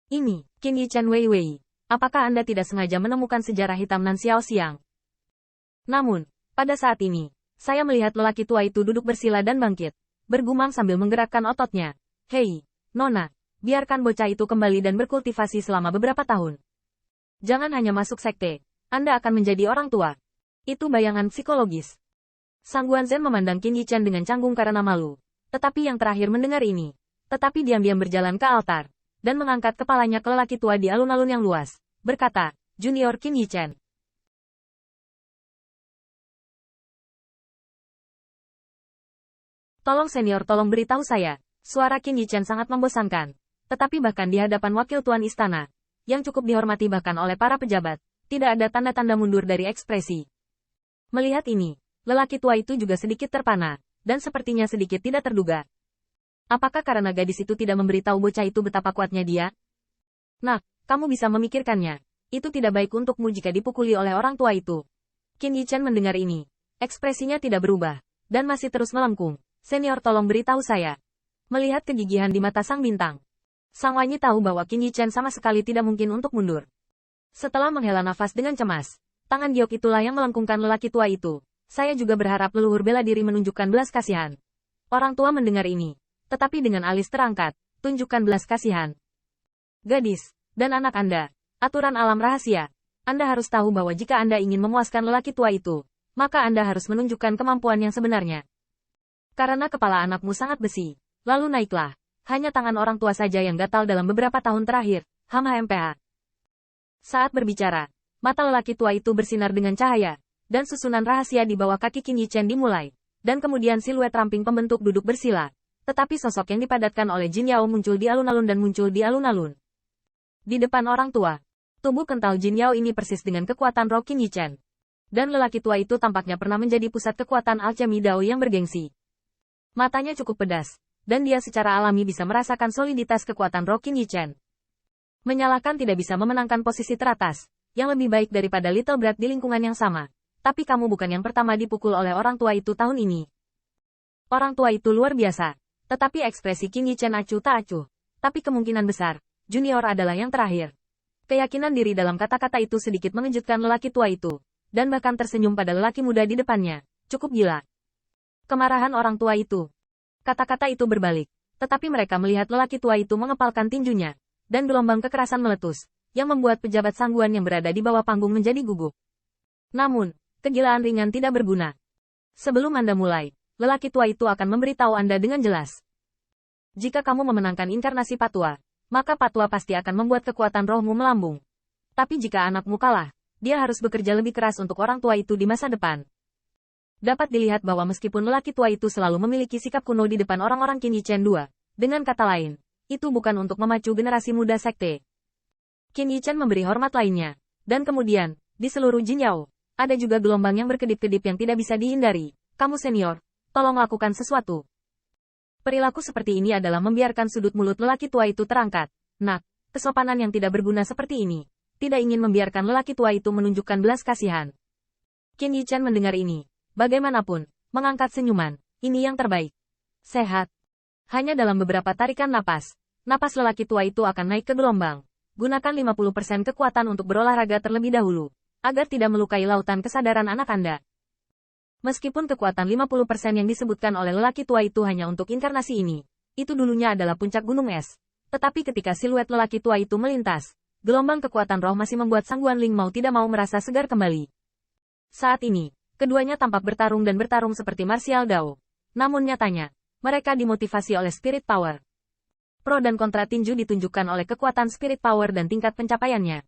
Ini, Qin Yichen Wei Wei. Apakah Anda tidak sengaja menemukan sejarah hitam Nan Xiao Xiang? Namun, pada saat ini, saya melihat lelaki tua itu duduk bersila dan bangkit, bergumam sambil menggerakkan ototnya. Hei, Nona, biarkan bocah itu kembali dan berkultivasi selama beberapa tahun. Jangan hanya masuk sekte, Anda akan menjadi orang tua. Itu bayangan psikologis. Sang Guanzhen memandang Qin Yichen dengan canggung karena malu. Tetapi yang terakhir mendengar ini, tetapi diam-diam berjalan ke altar, dan mengangkat kepalanya ke lelaki tua di alun-alun yang luas, berkata, Junior Qin Yichen. Tolong senior, tolong beritahu saya. Suara Qin Yichen sangat membosankan. Tetapi bahkan di hadapan wakil tuan istana, yang cukup dihormati bahkan oleh para pejabat, tidak ada tanda-tanda mundur dari ekspresi. Melihat ini, lelaki tua itu juga sedikit terpana, dan sepertinya sedikit tidak terduga. Apakah karena gadis itu tidak memberitahu bocah itu betapa kuatnya dia? Nah, kamu bisa memikirkannya. Itu tidak baik untukmu jika dipukuli oleh orang tua itu. Qin Yichen mendengar ini. Ekspresinya tidak berubah, dan masih terus melengkung. Senior, tolong beritahu saya. Melihat kegigihan di mata sang bintang, Sang Wanyi tahu bahwa Qin Yichen sama sekali tidak mungkin untuk mundur. Setelah menghela nafas dengan cemas, tangan giok itulah yang melengkungkan lelaki tua itu. Saya juga berharap leluhur bela diri menunjukkan belas kasihan. Orang tua mendengar ini, tetapi dengan alis terangkat, tunjukkan belas kasihan. Gadis, dan anak Anda, aturan alam rahasia. Anda harus tahu bahwa jika Anda ingin memuaskan lelaki tua itu, maka Anda harus menunjukkan kemampuan yang sebenarnya. Karena kepala anakmu sangat besi, lalu naiklah. Hanya tangan orang tua saja yang gatal dalam beberapa tahun terakhir, HMPH. Saat berbicara, mata lelaki tua itu bersinar dengan cahaya, dan susunan rahasia di bawah kaki Qin Yichen dimulai, dan kemudian siluet ramping pembentuk duduk bersila. Tetapi sosok yang dipadatkan oleh Jin Yao muncul di alun-alun dan muncul di alun-alun. Di depan orang tua, tubuh kental Jin Yao ini persis dengan kekuatan roh Qin Yichen. Dan lelaki tua itu tampaknya pernah menjadi pusat kekuatan alchemy Dao yang bergengsi. Matanya cukup pedas, dan dia secara alami bisa merasakan soliditas kekuatan roh Qin Yichen. Menyalahkan tidak bisa memenangkan posisi teratas, yang lebih baik daripada Little Brat di lingkungan yang sama. Tapi kamu bukan yang pertama dipukul oleh orang tua itu tahun ini. Orang tua itu luar biasa, tetapi ekspresi Qin Yichen acuh tak acuh. Tapi kemungkinan besar, Junior adalah yang terakhir. Keyakinan diri dalam kata-kata itu sedikit mengejutkan lelaki tua itu, dan bahkan tersenyum pada lelaki muda di depannya. Cukup gila. Kemarahan orang tua itu. Kata-kata itu berbalik, tetapi mereka melihat lelaki tua itu mengepalkan tinjunya, dan gelombang kekerasan meletus, yang membuat pejabat sangguan yang berada di bawah panggung menjadi gugup. Namun, kegilaan ringan tidak berguna. Sebelum Anda mulai, lelaki tua itu akan memberitahu Anda dengan jelas. Jika kamu memenangkan inkarnasi Patwa, maka Patwa pasti akan membuat kekuatan rohmu melambung. Tapi jika anakmu kalah, dia harus bekerja lebih keras untuk orang tua itu di masa depan. Dapat dilihat bahwa meskipun lelaki tua itu selalu memiliki sikap kuno di depan orang-orang Qin Yichen II, dengan kata lain, itu bukan untuk memacu generasi muda sekte. Qin Yichen memberi hormat lainnya, dan kemudian, di seluruh Jin Yao, ada juga gelombang yang berkedip-kedip yang tidak bisa dihindari. Kamu senior, tolong lakukan sesuatu. Perilaku seperti ini adalah membiarkan sudut mulut lelaki tua itu terangkat. Nak, kesopanan yang tidak berguna seperti ini, tidak ingin membiarkan lelaki tua itu menunjukkan belas kasihan. Qin Yichen mendengar ini. Bagaimanapun, mengangkat senyuman, ini yang terbaik. Sehat. Hanya dalam beberapa tarikan napas, napas lelaki tua itu akan naik ke gelombang. Gunakan 50% kekuatan untuk berolahraga terlebih dahulu, agar tidak melukai lautan kesadaran anak Anda. Meskipun kekuatan 50% yang disebutkan oleh lelaki tua itu hanya untuk inkarnasi ini, itu dulunya adalah puncak gunung es. Tetapi ketika siluet lelaki tua itu melintas, gelombang kekuatan roh masih membuat Sang Guan Ling mau tidak mau merasa segar kembali. Saat ini, keduanya tampak bertarung dan bertarung seperti martial Dao. Namun nyatanya, mereka dimotivasi oleh spirit power. Pro dan kontra tinju ditunjukkan oleh kekuatan spirit power dan tingkat pencapaiannya.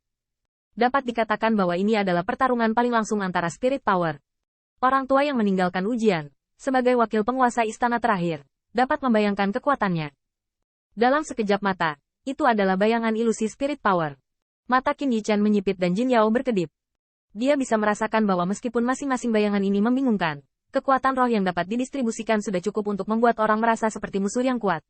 Dapat dikatakan bahwa ini adalah pertarungan paling langsung antara spirit power. Orang tua yang meninggalkan ujian, sebagai wakil penguasa istana terakhir, dapat membayangkan kekuatannya. Dalam sekejap mata, itu adalah bayangan ilusi spirit power. Mata Qin Yichen menyipit dan Jin Yao berkedip. Dia bisa merasakan bahwa meskipun masing-masing bayangan ini membingungkan, kekuatan roh yang dapat didistribusikan sudah cukup untuk membuat orang merasa seperti musuh yang kuat.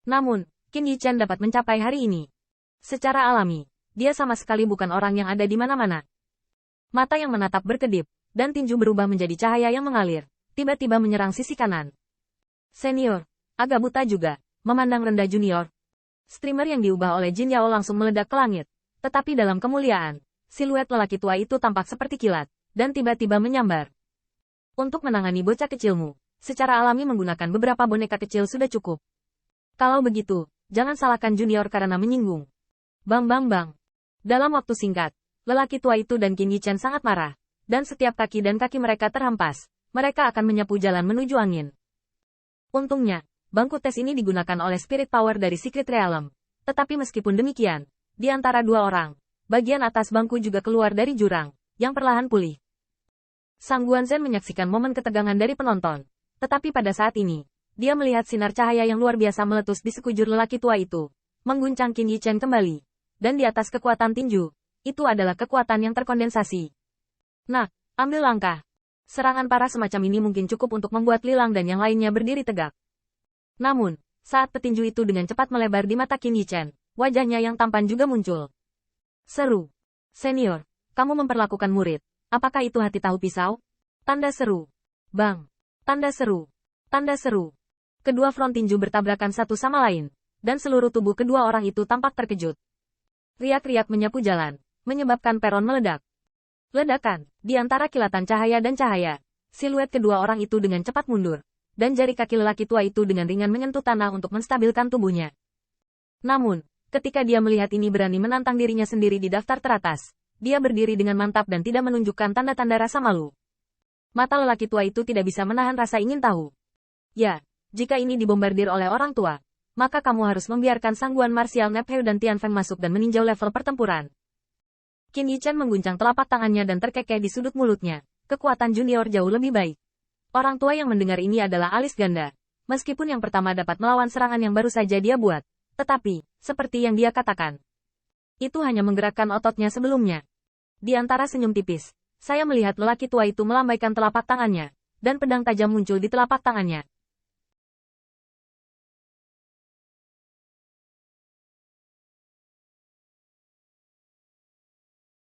Namun, Qin Yichen dapat mencapai hari ini. Secara alami, dia sama sekali bukan orang yang ada di mana-mana. Mata yang menatap berkedip, dan tinju berubah menjadi cahaya yang mengalir, tiba-tiba menyerang sisi kanan. Senior, agak buta juga, memandang rendah junior. Streamer yang diubah oleh Jin Yao langsung meledak ke langit. Tetapi dalam kemuliaan, siluet lelaki tua itu tampak seperti kilat, dan tiba-tiba menyambar. Untuk menangani bocah kecilmu, secara alami menggunakan beberapa boneka kecil sudah cukup. Kalau begitu, jangan salahkan junior karena menyinggung. Bang bang bang. Dalam waktu singkat, lelaki tua itu dan Qin Yichen sangat marah, dan setiap kaki dan kaki mereka terhempas, mereka akan menyapu jalan menuju angin. Untungnya, bangku tes ini digunakan oleh Spirit Power dari Secret Realm. Tetapi meskipun demikian, di antara dua orang, bagian atas bangku juga keluar dari jurang, yang perlahan pulih. Sang Guanzhen menyaksikan momen ketegangan dari penonton. Tetapi pada saat ini, dia melihat sinar cahaya yang luar biasa meletus di sekujur lelaki tua itu, mengguncang Qin Yichen kembali. Dan di atas kekuatan tinju, itu adalah kekuatan yang terkondensasi. Nah, ambil langkah. Serangan parah semacam ini mungkin cukup untuk membuat Lilang dan yang lainnya berdiri tegak. Namun, saat petinju itu dengan cepat melebar di mata Qin Yichen, wajahnya yang tampan juga muncul. Seru. Senior, kamu memperlakukan murid. Apakah itu hati tahu pisau? Tanda seru. Bang. Tanda seru. Tanda seru. Kedua front tinju bertabrakan satu sama lain, dan seluruh tubuh kedua orang itu tampak terkejut. Riak-riak menyapu jalan, menyebabkan peron meledak. Ledakan, di antara kilatan cahaya dan cahaya, siluet kedua orang itu dengan cepat mundur, dan jari kaki lelaki tua itu dengan ringan menyentuh tanah untuk menstabilkan tubuhnya. Namun, ketika dia melihat ini berani menantang dirinya sendiri di daftar teratas, dia berdiri dengan mantap dan tidak menunjukkan tanda-tanda rasa malu. Mata lelaki tua itu tidak bisa menahan rasa ingin tahu. Ya, jika ini dibombardir oleh orang tua, maka kamu harus membiarkan sangguan marsial Nepheu dan Tianfeng masuk dan meninjau level pertempuran. Qin Yichen mengguncang telapak tangannya dan terkekeh di sudut mulutnya. Kekuatan junior jauh lebih baik. Orang tua yang mendengar ini adalah alis ganda. Meskipun yang pertama dapat melawan serangan yang baru saja dia buat. Tetapi, seperti yang dia katakan, itu hanya menggerakkan ototnya sebelumnya. Di antara senyum tipis, saya melihat lelaki tua itu melambaikan telapak tangannya, dan pedang tajam muncul di telapak tangannya.